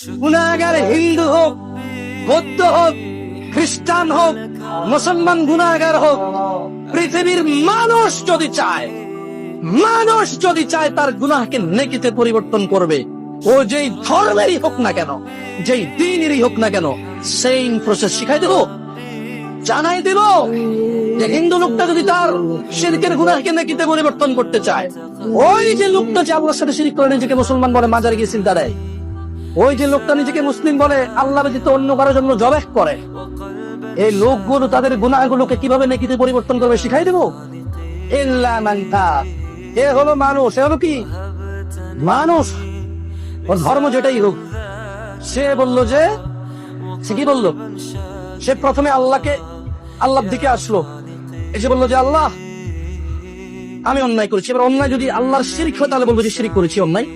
গুনাহগার হিন্দু হোক, বৌদ্ধ হোক, খ্রিস্টান হোক, মুসলমান গুনাহগার হোক, পৃথিবীর মানুষ যদি চায় তার গুনাহকে নেকিতে পরিবর্তন করবে। ও যেই ধর্মেরই হোক না কেন, যেই দ্বীনেরই হোক না কেন, সেম প্রসেস শিখাই দেব, জানাই দেব যে হিন্দু লোকটা যদি তার শিরকের গুনাহকে নেকিতে পরিবর্তন করতে চায়, ওই যে লোকটা যে আল্লাহর সাথে শিরক করে নিজেকে মুসলমান বলে মাজারে গিয়ে সিজদা দেয়, ওই যে লোকটা নিজেকে মুসলিম বলে আল্লাহ ব্যতীত অন্য কারোর জন্য জবাহ করে, এই লোকগুলো তাদের গুনাহগুলোকে কিভাবে নেকিতে পরিবর্তন করবে শিখাই দেব। ইল্লা মান তাব, এ হলো মানুষ, এ হলো কি মানুষ, ওর ধর্ম যেটাই হোক। সে বলল যে, সে কি বললো, সে প্রথমে আল্লাহর দিকে আসলো, এসে বললো যে আল্লাহ আমি অন্যায় করেছি। এবার অন্যায় যদি আল্লাহর শিরক হয় তাহলে বলবো যে শিরক করেছি অন্যায়,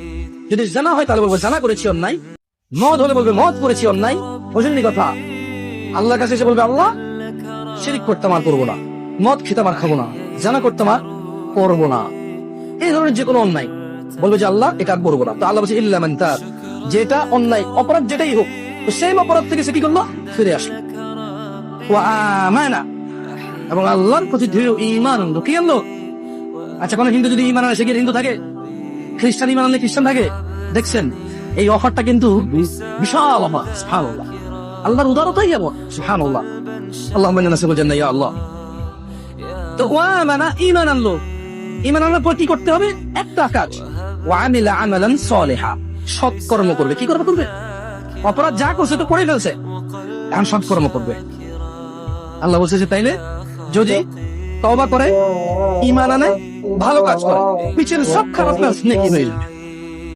যদি জানা হয় তাহলে বলবো জানা করেছি অন্যায়, মদ হলে বলবে মদ করেছি অন্যায়। বুঝলেন কথা? আল্লাহর কাছে এসে বলবে আল্লাহ শিরক করতাম আর করবো না, মদ খেতাম আর খাবো না, জানা করতাম আর করবো না, এই ধরনের যে কোনো অন্যায় বলবে যে আল্লাহ এটা আর করবো না। তো আল্লাহ বলছে ইল্লা মান তাব, যেটা অন্যায় অপরাধ যেটাই হোক, তো সেই অপরাধ থেকে সে কি করলো, ফিরে আসলো। ওয়া আমানা, এবং আল্লাহর প্রতি দৃঢ় ঈমান আনলো। কি আনলো? আচ্ছা, কোন হিন্দু যদি ঈমান আনে সে কি হিন্দু থাকে? খ্রিস্টান ঈমান আনলে খ্রিস্টান থাকে? দেখছেন, এই অফারটা কিন্তু বিশাল অফার। সুবহানাল্লাহ, আল্লাহর উদারতাই এমন। সুবহানাল্লাহ, আল্লাহুম্মা ইন্না নাসআলুকা জান্নাহ ইয়া আল্লাহ। তো ওয়া আমানা, ঈমান আনলো। ঈমান আনার পর কি করতে হবে? একটা কাজ, ওয়া আমিলা আমালান সালিহা, সৎ কর্ম করবে। কি করবে? অপরাধ যা করছে তো করে ফেলছে, এখন সৎ কর্ম করবে। আল্লাহ বলছে যে তাইলে যদি তওবা করে, ঈমান আনে, ভালো কাজ করে, পিছনে সব খারাপ কাজ নেকি হয়ে যাবে।